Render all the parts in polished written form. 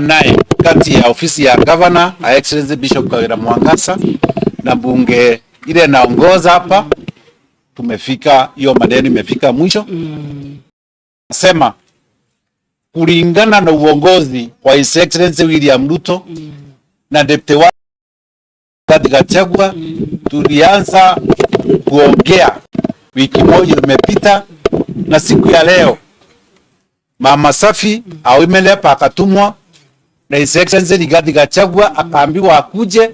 naye kati ya ofisi ya governor, Her Excellency Bishop Kawira Mwangaza na bunge ile naongoza hapa. Tumefika, hiyo maneno imefika mwisho. Nasema kulingana na uongozi wa His Excellency William Ruto na deputy wake katika chagua, tulianza kuongea wiki moja imepita, na siku ya leo Mama Safi awimelepa akatumwa na His Excellency katika chagua, akaambiwa akuje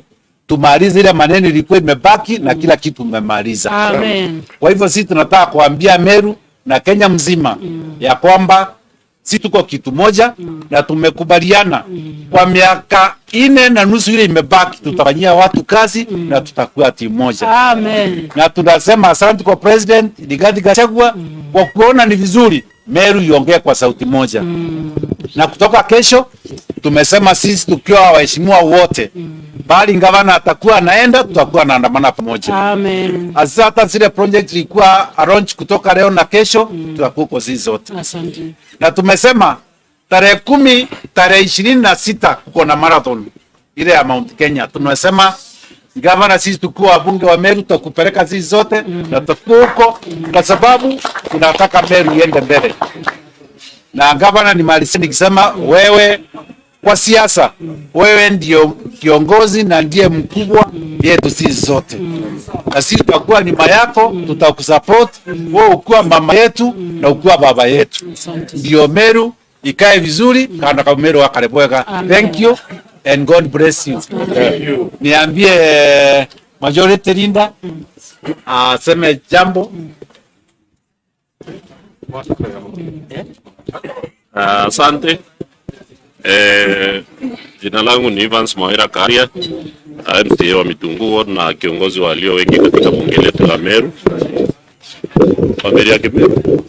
tumalize ile maneno ilikuwa imebaki na kila kitu umemaliza. Amen. Kwa hivyo sisi tunataka kuambia Meru na Kenya mzima ya kwamba sisi tuko kitu moja na tumekubaliana kwa miaka 4.5 ile imebaki tutafanyia watu kazi na tutakuwa timu moja. Amen. Na tunasema asante kwa President Rigathi Gachagua kwa kuona ni vizuri Meru iongee kwa sauti moja. Na kutoka kesho tumesema sisi tukiwa waheshimiwa wote bali gavana atakuwa anaenda, tutakuwa naandamana pamoja. Amen. Asa hata zile project ilikuwa arrange kutoka leo na kesho tutakuwa kwa sisi zote. Asante. Na tumesema tarehe 10, tarehe 26 kuko na marathon ile ya Mount Kenya. Tumesema gavana, sisi tukiwa wabunge wa Meru tutakupeleka sisi zote na tutakuwa huko kwa sababu tunataka Meru iende mbele. Na gavana ni malisini nikisema wewe kwa siasa wewe ndio kiongozi na ndiye mkubwa yetu sisi zote. Na sisi tutakuwa nyuma yako, tutakusupport wewe ukiwa mama yetu na ukiwa baba yetu. Ndio Meru ikae vizuri kana kama Meru akalebweka. Thank you and God bless you. Niambie majority Linda aseme jambo. Asante. Jina langu ni Evans Mawira Karia, MCA wa Mitunguo na kiongozi walio wengi katika bunge letu la Meru. Familia Meru.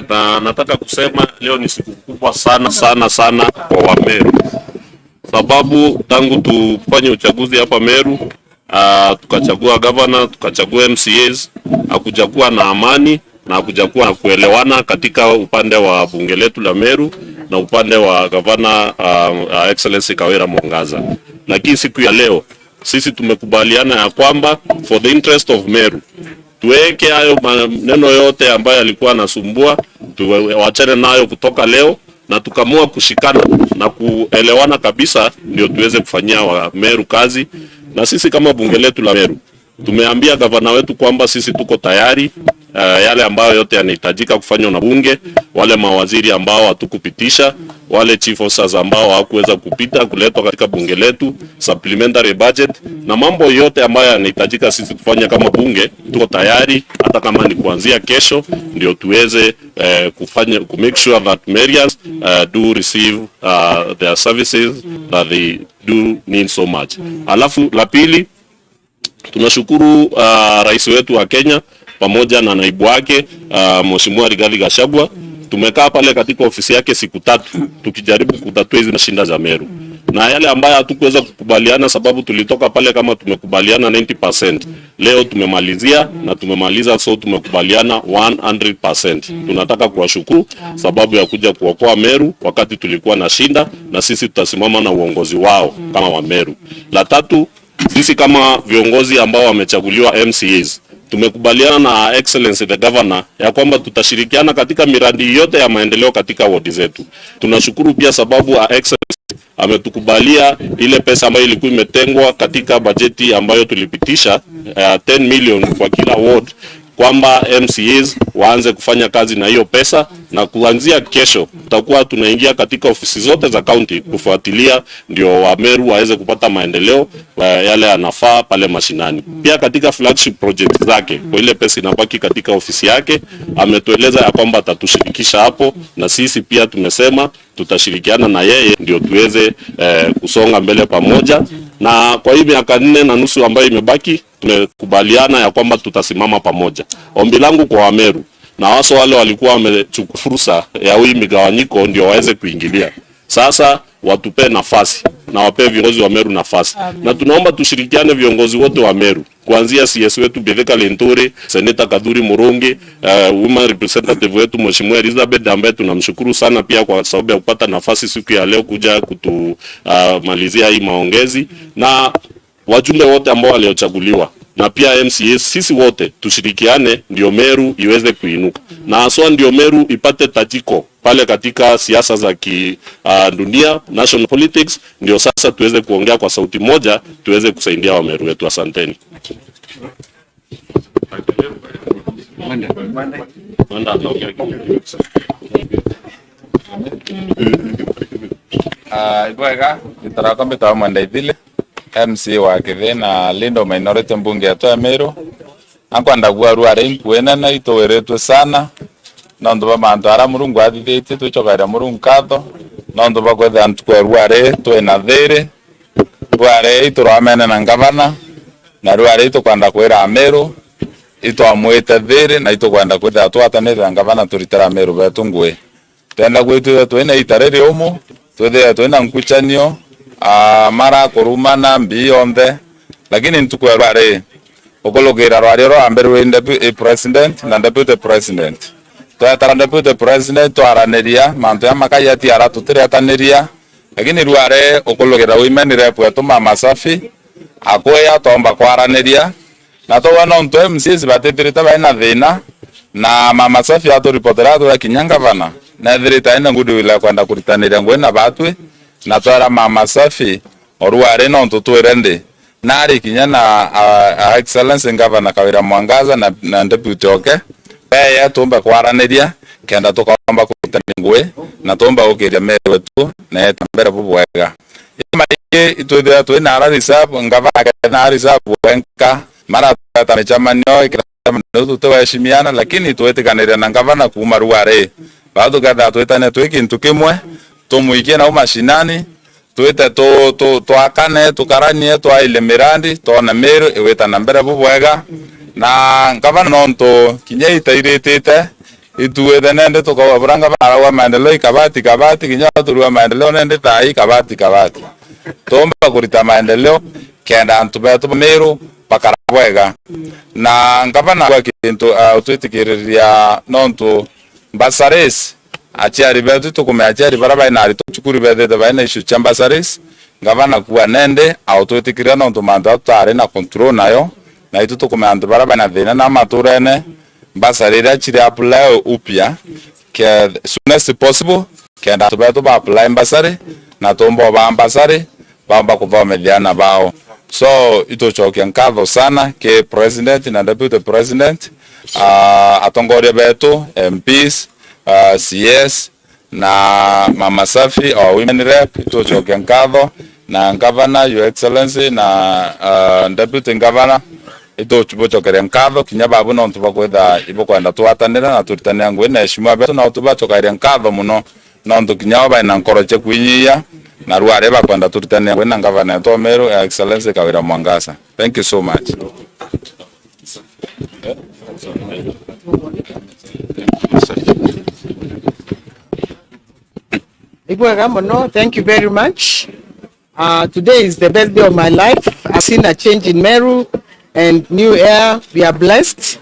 Na nataka kusema leo ni siku kubwa sana kwa Wameru. Sababu tangu tufanye uchaguzi hapa Meru, tukachagua governor, tukachagua MCAs, hakujakuwa na amani na hakujakuwa na kuelewana katika upande wa bunge letu la Meru na upande wa Governor Excellency Kawira Mwangaza. Lakini siku ya leo sisi tumekubaliana ya kwamba for the interest of Meru tuweke hayo maneno yote ambayo yalikuwa yanasumbua, tuwachane nayo kutoka leo, na tukamua kushikana na kuelewana kabisa ndio tuweze kufanyia wa Meru kazi. Na sisi kama bunge letu la Meru tumeambia gavana wetu kwamba sisi tuko tayari yale ambayo yote yanahitajika kufanywa na bunge, wale mawaziri ambao hatukupitisha, wale chief officers ambao hawakuweza kupita kuletwa katika bunge letu, supplementary budget na mambo yote ambayo yanahitajika sisi kufanya kama bunge, tuko tayari hata kama ni kuanzia kesho ndio tuweze kufanya make sure that Marians do receive their services that they do need so much. Alafu la pili, tunashukuru rais wetu wa Kenya pamoja na naibu wake Mheshimiwa Rigathi Gachagua. Tumekaa pale katika ofisi yake siku 3 tukijaribu kutatua hizi shinda za Meru. Na yale ambayo hatukuweza kukubaliana, sababu tulitoka pale kama tumekubaliana 90%. Leo tumemalizia na tumemaliza, so tumekubaliana 100%. Tunataka kuwashukuru sababu ya kuja kuokoa Meru wakati tulikuwa na shinda, na sisi tutasimama na uongozi wao kama wa Meru. La tatu, sisi kama viongozi ambao wamechaguliwa MCAs tumekubaliana na Excellency the Governor ya kwamba tutashirikiana katika miradi yote ya maendeleo katika ward zetu. Tunashukuru pia sababu Excellency ametukubalia ile pesa ambayo ilikuwa imetengwa katika bajeti ambayo tulipitisha 10 million kwa kila ward, kwamba MCAs waanze kufanya kazi na hiyo pesa, na kuanzia kesho tutakuwa tunaingia katika ofisi zote za county kufuatilia ndio wa Meru waweze kupata maendeleo yale yanafaa pale mashinani. Pia katika flagship project zake, kwa ile pesa inabaki katika ofisi yake, ametueleza ya kwamba atatushirikisha hapo, na sisi pia tumesema tutashirikiana na yeye ndio tuweze kusonga mbele pamoja. Na kwa hii miaka 4.5 ambayo imebaki, tumekubaliana ya kwamba tutasimama pamoja. Ombi langu kwa Wameru na waso wale walikuwa wamechukua fursa ya hii migawanyiko ndio waweze kuingilia. Sasa watupe nafasi na wape viongozi wa Meru nafasi. Amen. Na tunaomba tushirikiane viongozi wote wa Meru, kuanzia CS wetu Betheka Lentore, Seneta Kadhuri Murungi, women representative wetu Mheshimiwa Elizabeth ambaye tunamshukuru sana pia kwa sababu ya kupata nafasi siku ya leo kuja kutumalizia hii maongezi, na wajumbe wote ambao waliochaguliwa na pia MCAs, sisi wote tushirikiane ndio Meru iweze kuinuka, na haswa ndio Meru ipate tajiko pale katika siasa za dunia, national politics, ndio sasa tuweze kuongea kwa sauti moja, tuweze kusaidia wa Meru wetu. Asanteni. Ibwega itarako tawa Mwandaithile MC wa Kithe na Lindo minority mbunge yetu ya Meru ankwenda gwaru nkuena na itoweretwe sana nondo ba mantu ara Murungu athithite twichokaira Murungu katho nondo ba kwetha antukweru twena thiri rware ituramene na ngavana na rware itukwenda kwira Meru itwamwite thiri na itukwenda kwetha twatanira ngavana turitara Meru betu ngwe tenda gwitu twena itareri umu twethe twena nkuchanio mara kurumana mbionthe lakini ntukweru rware okologira rware ro amberu president na deputy president twetara deputy president twaraneria mantu ya makayati ara tutiriataniria lakini rware okologira women rep wetu Mama Safi akoya tomba kwaraneria na tobona onto MCs batetirita baina thina na Mama Safi atoripotera tu kinyanga bana na thirita ina ngudu ila kwenda kuritaniria ngwena batwe na twara Mama Safi orware no tutwirende nari kinya na excellence Governor Kawira Mwangaza na deputy oke ya tomba kwaraneria kenda tukomba kutaningwe na tomba ukiria Meru wetu na etambere bubwega imaike itwethia twina ara reserve ngavana na reserve wenka mara tamechamanyo ikiramanyo tutawashimiana lakini twetikanira na ngavana kuma rware bado kada twetane twekintu kimwe tumuikie na umashinani twete twakane tukaranie twaile mirandi tona Meru iweta na mbere bubwega na ngavana nonto kinya itairitite ituwethe nende tukawaburanga barawa maendeleo ikabati kinya turua maendeleo nende tai kabati tomba kurita maendeleo kenda antu betu Meru pakara bwega na ngavana kwa kintu utwitikiria nonto basares achiari betu tukume achiari baraba inari tuchukuri bethe baina ishu chambasares ngavana kuwa nende utwitikiria nonto mantu atare na control nayo na itu tukume antu baraba na thina na maturene basarira chiri apply upya ke soonest possible kenda tubetu ba apply basare na tombo ba basare bamba kuvameliana bao so ito chokia nkadho sana ke president na deputy president atongore betu MPs CS na Mama Safi au women rep ito chokia nkadho na governor your excellency na deputy governor ito chubotokere nkadho kinya babu no ntubakwetha ibokwenda twatanira na turitania ngwe na heshima betu na utubatokaire nkadho muno no ntu kinya ba ina nkoroche kwinyia na rware bakwenda turitania ngwe na ngavana to Meru excellency Kawira Mwangaza. Thank you so much. No, thank you very much. Today is the best day of my life. I've seen a change in Meru and new air. We are blessed.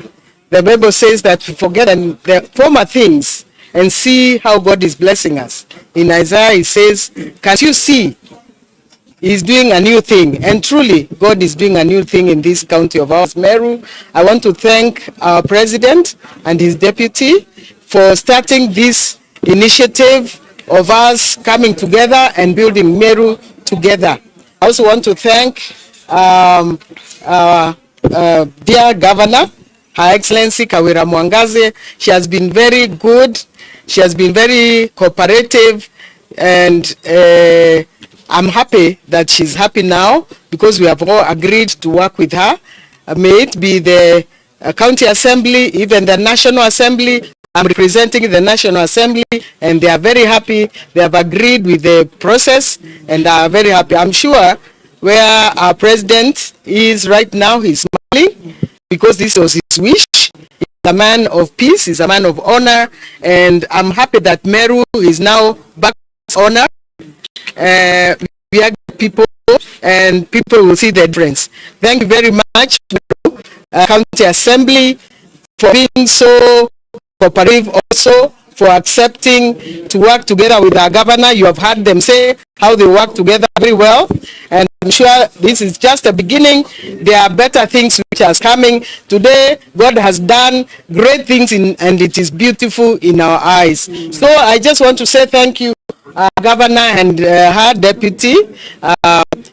The Bible says that we forget the former things and see how God is blessing us. In Isaiah it says, can't you see He's doing a new thing? And truly God is doing a new thing in this county of ours, Meru. I want to thank our president and his deputy for starting this initiative of us coming together and building Meru together. I also want to thank dear Governor, Her Excellency Kawira Mwangaza. She has been very good. She has been very cooperative, and I'm happy that she's happy now because we have all agreed to work with her. May it be the county assembly, even the national assembly. I'm representing the National Assembly and they are very happy. They have agreed with the process and are very happy. I'm sure where our president is right now, he's smiling because this was his wish. He's a man of peace, he's a man of honor, and I'm happy that Meru is now back to honor we are people, and people will see the difference. Thank you very much, County Assembly, for being so cooperative, also for accepting to work together with our governor. You have heard them say how they work together very well, and I'm sure this is just the beginning. There are better things which are coming. Today, God has done great things and it is beautiful in our eyes. So I just want to say thank you, Governor and her deputy,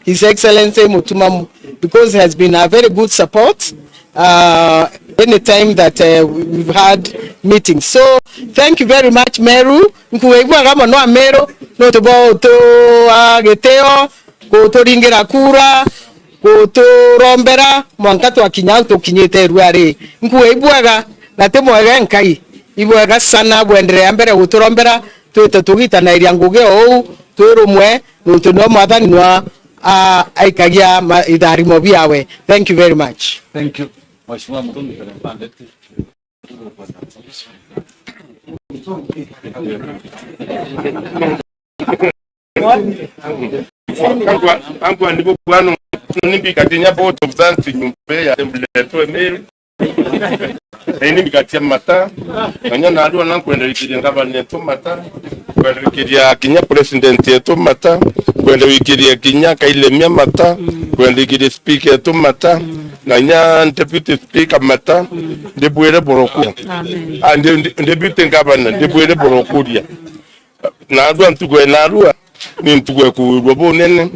His Excellency Mutumamu, because he has been a very good support any time that we've had meetings. So thank you very much, Meru. Nkuweibwa kama no Meru no tobo to geteo ko toringira kura ko to rombera mwankato akinyao to kinyete ruare nkuweibwa na temwega nkai ibwega sana bwendere mbere gutorombera twete tugita na iria nguge ou twirumwe no tuno mwathani nwa aikagia idari mobiawe. Thank you very much. Thank you. Mheshimiwa Mtungi Pande. Angwa ndipo bwana nimbi katinya board of that nyumbe ya mleto Meru. Nimbi katia mata. Kanya na alwa nan kwenda wiki ngabane to mata. Kwenda wiki ya kinya president yetu mata. Kwenda wiki ya kinya Kailemia mata. Kwenda wiki ya speaker to mata. Nanya deputy speaker mata. Ndebwere boroku. And deputy ngabane ndebwere boroku dia. Na alwa ntugwe na alwa ni ntugwe ku robo nene.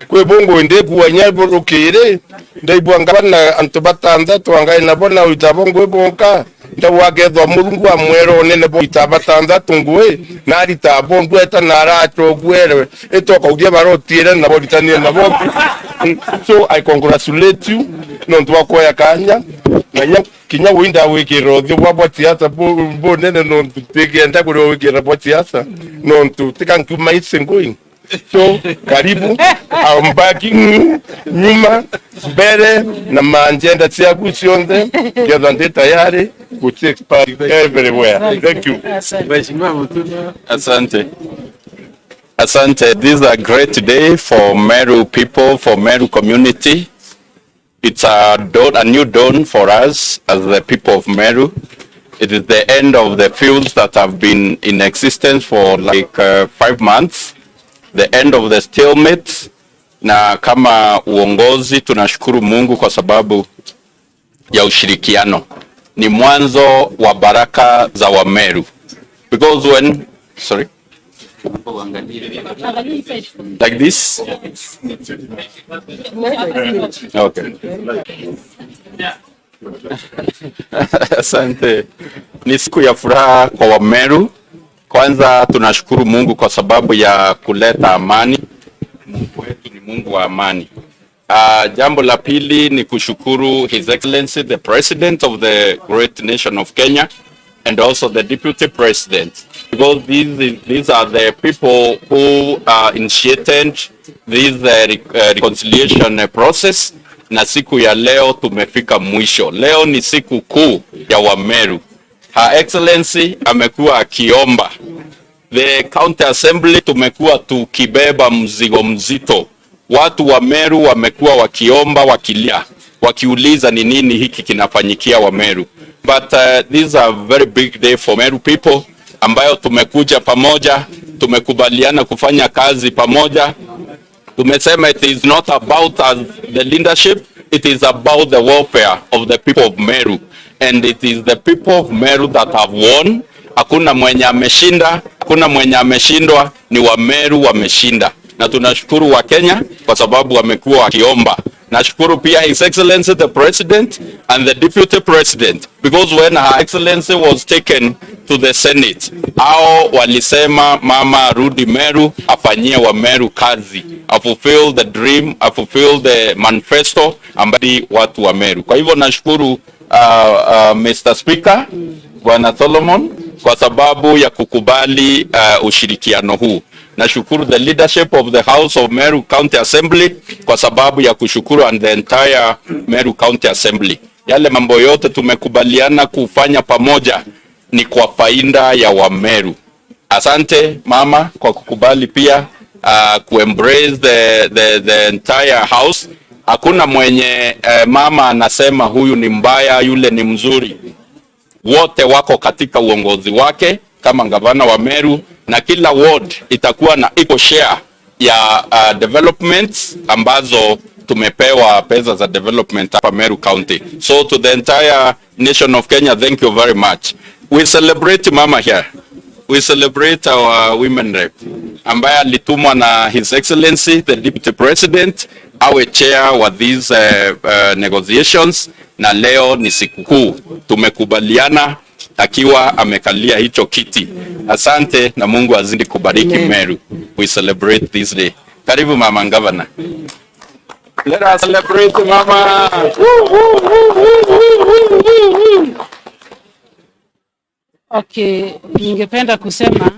Kwe bongo inde kuwanya borokere ndaibu ngabana antobatanda twangai nabona utabongo bonka ndawagethwa murungu wa mwero nene bo itabatanda tungwe nari tabongo eta naracho gwere etoko udia barotire na boditanie na bo. So I congratulate you no ntwa kwa yakanya nanya kinya winda wikiro thio wa botiasa bo nene no tigenda kuri wikiro botiasa no ntutika my going. So karibu ambaki nyuma mbele na manjenda tsiagu sionde gedande tayari kuti expert everywhere. Thank you. Asante. This is a great day for Meru people, for Meru community. It's a new dawn for us as the people of Meru. It is the end of the fields that have been in existence for like 5 months. The end of the stalemate, na kama uongozi tunashukuru Mungu kwa sababu ya ushirikiano. Ni mwanzo wa baraka za Wameru. Because when, sorry? Like this? Okay. Asante. Ni siku ya furaha kwa Wameru. Kwanza tunashukuru Mungu kwa sababu ya kuleta amani. Mungu wetu ni Mungu wa amani. Jambo la pili ni kushukuru His Excellency the President of the great nation of Kenya and also the Deputy President, because these are the people who initiated this reconciliation process, na siku ya leo tumefika mwisho. Leo ni siku kuu ya Wameru. Her Excellency amekuwa akiomba. The County Assembly tumekuwa tukibeba mzigo mzito. Watu wa Meru wamekuwa wakiomba, wakilia, wakiuliza ni nini hiki kinafanyikia wa Meru. But this is a very big day for Meru people, ambayo tumekuja pamoja, tumekubaliana kufanya kazi pamoja. Tumesema it is not about the leadership, it is about the welfare of the people of Meru. And it is the people of Meru that have won. Hakuna mwenye ameshinda, hakuna mwenye ameshindwa, ni wa Meru wameshinda. Na tunashukuru wa Kenya kwa sababu wamekuwa wakiomba. Nashukuru pia His Excellency the President and the Deputy President, because when Her Excellency was taken to the Senate, hao walisema mama rudi Meru, afanyie wa Meru kazi, fulfill the dream, fulfill the manifesto ambadi watu wa Meru. Kwa hivyo nashukuru Mr. Speaker, Bwana Solomon, kwa sababu ya kukubali ushirikiano huu. Nashukuru the leadership of the House of Meru County Assembly kwa sababu ya kushukuru and the entire Meru County Assembly. Yale mambo yote tumekubaliana kufanya pamoja ni kwa faida ya Wameru. Asante mama kwa kukubali pia kuembrace the entire house. Hakuna mwenye mama anasema huyu ni mbaya, yule ni mzuri. Wote wako katika uongozi wake kama gavana wa Meru, na kila ward itakuwa na equal share ya developments ambazo tumepewa pesa za development hapa Meru County. So to the entire nation of Kenya, thank you very much. We celebrate mama here. We celebrate our women rep ambaye alitumwa na His Excellency the Deputy President awe chair wa these negotiations, na leo ni siku kuu tumekubaliana akiwa amekalia hicho kiti. Asante na Mungu azidi kubariki Meru. We celebrate this day. Karibu mama governor. Let us celebrate mama. Okay, ningependa kusema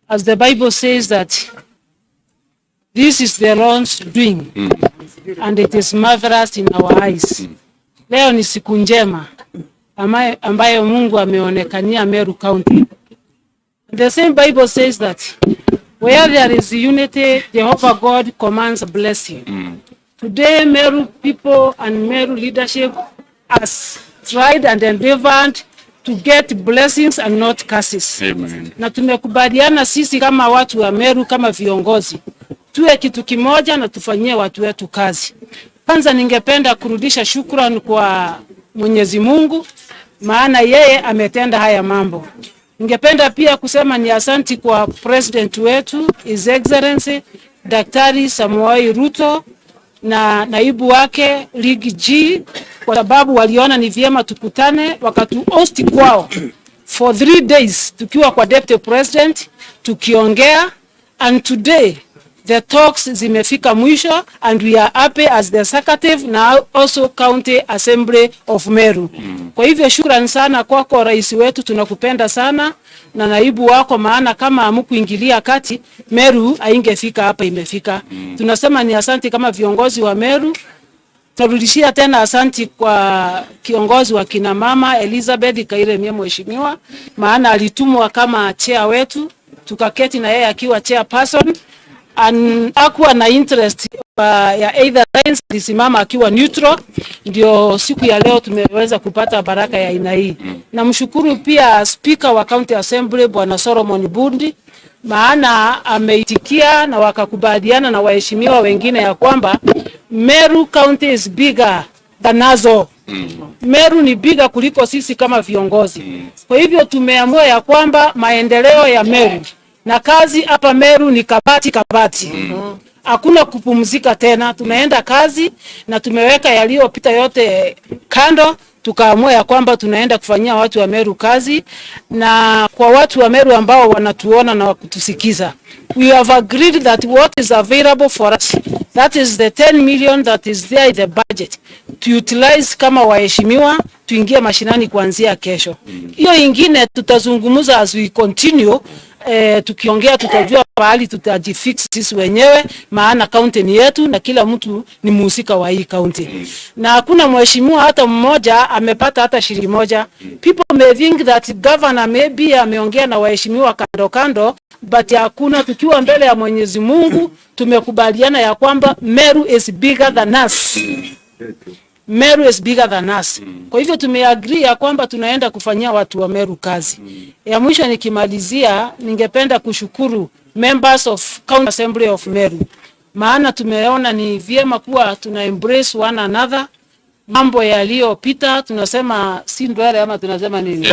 as the Bible says that this is the Lord's doing and it is marvelous in our eyes. Leo ni siku njema ambayo Mungu ameonekania Meru County. The same Bible says that where there is unity, Jehovah God commands a blessing. Today, Meru people and Meru leadership has tried and endeavored to get blessings and not curses. Amen. Na tumekubaliana sisi kama watu wa Meru, kama viongozi, tuwe kitu kimoja na tufanyie watu wetu kazi. Kwanza ningependa kurudisha shukrani kwa Mwenyezi Mungu, maana yeye ametenda haya mambo. Ningependa pia kusema ni asanti kwa president wetu His Excellency Daktari Samoei Ruto na naibu wake Ligi G, kwa sababu waliona ni vyema tukutane, wakatu host kwao for 3 days tukiwa kwa deputy president tukiongea, and today the talks zimefika mwisho and we are happy as the executive na also county assembly of Meru. Kwa hivyo shukrani sana kwako rais wetu, tunakupenda sana na naibu wako, maana kama hamkuingilia kati Meru haingefika hapa imefika. Tunasema ni asanti kama viongozi wa Meru. Turudishia tena asanti kwa kiongozi wa kina mama Elizabeth Kairemie mheshimiwa, maana alitumwa kama chair wetu, tukaketi na yeye akiwa chairperson and hakuwa na interest ya either lines, alisimama akiwa neutral. Ndio siku ya leo tumeweza kupata baraka ya aina hii. Namshukuru pia speaker wa county assembly Bwana Solomon Bundi, maana ameitikia na wakakubaliana na waheshimiwa wengine ya kwamba Meru County is bigger than Nazo. Meru ni bigger kuliko sisi kama viongozi. Kwa hivyo tumeamua ya kwamba maendeleo ya Meru na kazi hapa Meru ni kabati. Hakuna kupumzika tena, tunaenda kazi na tumeweka yaliyopita yote kando, tukaamua ya kwamba tunaenda kufanyia watu wa Meru kazi. Na kwa watu wa Meru ambao wanatuona na kutusikiza, we have agreed that what is available for us, that is the 10 million that is there in the budget, to utilize kama waheshimiwa, tuingie mashinani kuanzia kesho. Hiyo ingine tutazungumza as we continue. Tukiongea tutajua pahali tutajifix sisi wenyewe, maana county ni yetu na kila mtu ni mhusika wa hii county. Na hakuna mheshimiwa hata mmoja amepata hata shilingi moja. People may think that governor maybe ameongea na waheshimiwa kando, but hakuna. Tukiwa mbele ya Mwenyezi Mungu tumekubaliana ya kwamba Meru is bigger than us. Meru is bigger than us. Kwa hivyo tumeagree ya kwamba tunaenda kufanyia watu wa Meru kazi. Ya mwisho nikimalizia, ningependa kushukuru members of County Assembly of Meru, maana tumeona ni vyema kuwa tuna embrace one another. Mambo yaliyopita tunasema si ndwele ama tunasema nini?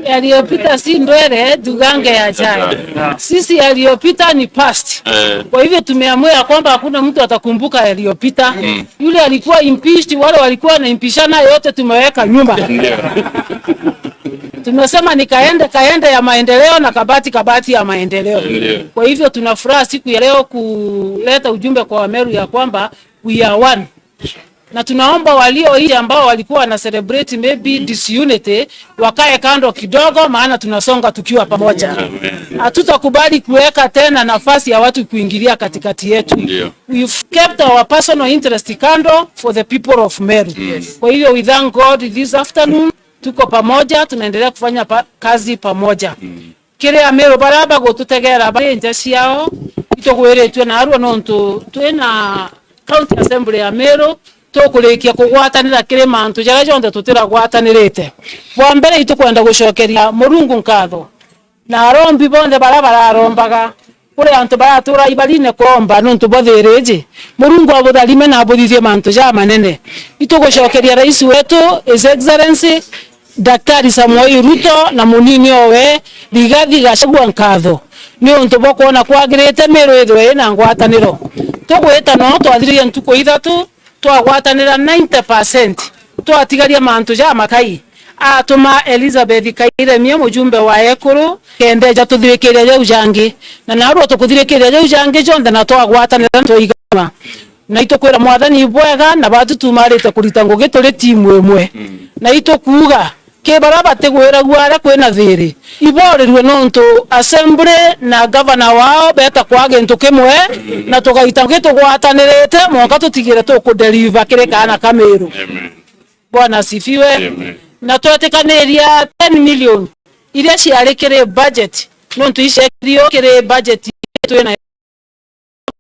Yaliyopita si ndwele, tugange yajayo. Sisi yaliyopita ni past. Kwa hivyo tumeamua ya kwamba hakuna mtu atakumbuka yaliyopita. Yule alikuwa impeached, wale walikuwa na impishana, yote tumeweka nyuma. Tumesema ni kaende ya maendeleo na kabati ya maendeleo. Kwa hivyo tunafuraha siku ya leo kuleta ujumbe kwa Wameru ya kwamba we are one. Na tunaomba walio nje ambao walikuwa na celebrate maybe disunity wakae kando kidogo, maana tunasonga tukiwa pamoja. Hatutakubali kuweka tena nafasi ya watu kuingilia katikati yetu. We've kept our personal interest kando for the people of Meru. Kwa hivyo we thank God this afternoon tuko pamoja, tunaendelea kufanya kazi pamoja. Kile ya Meru baraba gututegera bari nja ciao itugwiritwe na arua nontu twina county assembly ya Meru tukulikia kugwatanira kire mantu jaga jonde tutira gwatanirite. Wa mbere itukwenda gucokeria Murungu nkatho na arombi bonde barabara arombaga kuri antu baratura ibaline kuromba nontu bothiriji Murungu abutharime na abuthithie mantu ja manene. Itugucokeria rais wetu His Excellency Daktari Samoei Ruto na munini owe Rigathi Gachagua nkatho ni untu bokuona kwagirite Meru ithwe na ngwataniro tugwita no twathirie ntuko ithatu twagwatanira 90% twatigaria mantu ja makai atuma Elizabeth Kairemie mujumbe wa Ekuru kendeja tuthirikiria jau jangi na naruo tukuthirikiria jau jangi jonde na twagwatanira twaigama na itukwira mwathani bwega na batu tumarite kurita ngugi turi timu imwe na itukuga ke baraba tegwira gwara kwina thiri iborirwe nontu assembly na governor wao beta kwa gintu kimwe na tugaita gitu gwatanirite monka tutigire tukudeliver kire kana Kameru. Bwana asifiwe. Na twetikaniria 10 million iria ciarikire budget nontu icekirio kire budget twina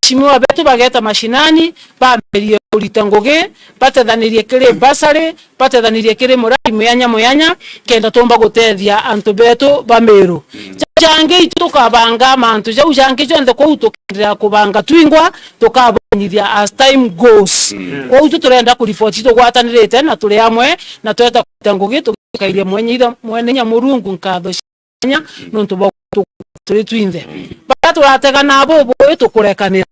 chimwa betu bageta mashinani bamerie kurita ngugi batethanirie kire basari batethanirie kire murari muyanya kenda tomba gutethia antu betu ba Meru jange itukabanga mantu jau jange jonde ko utukira kubanga twingwa tukabonyithia as time goes ko turenda ku report tugwatanirite na turi amwe na tweta kurita ngugi tukairie mwene nya Murungu nkatho nya nontu bo turi twinthe bara turatega nabo bo tukurekanira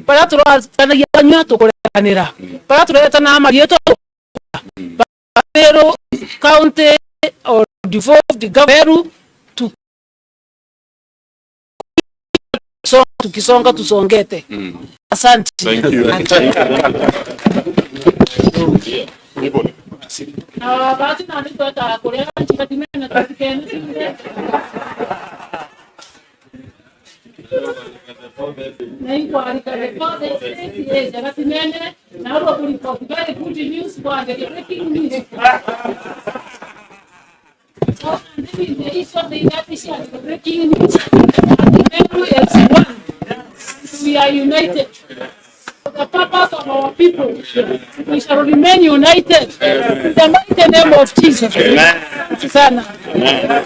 bara turatanagia nya tukurekanira bara tureta na marieto Meru county or devolved government tukisonga tusongete. Asante. Thank you. Basi na ndio tutakulea chikatimena na tutikene. Na inquiry ka report is jagatimene na ro report very good news for the breaking news. So and then the issue that is the breaking news. Meru is one. We are united. For the purpose of our people, we shall remain united. In the mighty name of Jesus. Amen. Sana. Amen.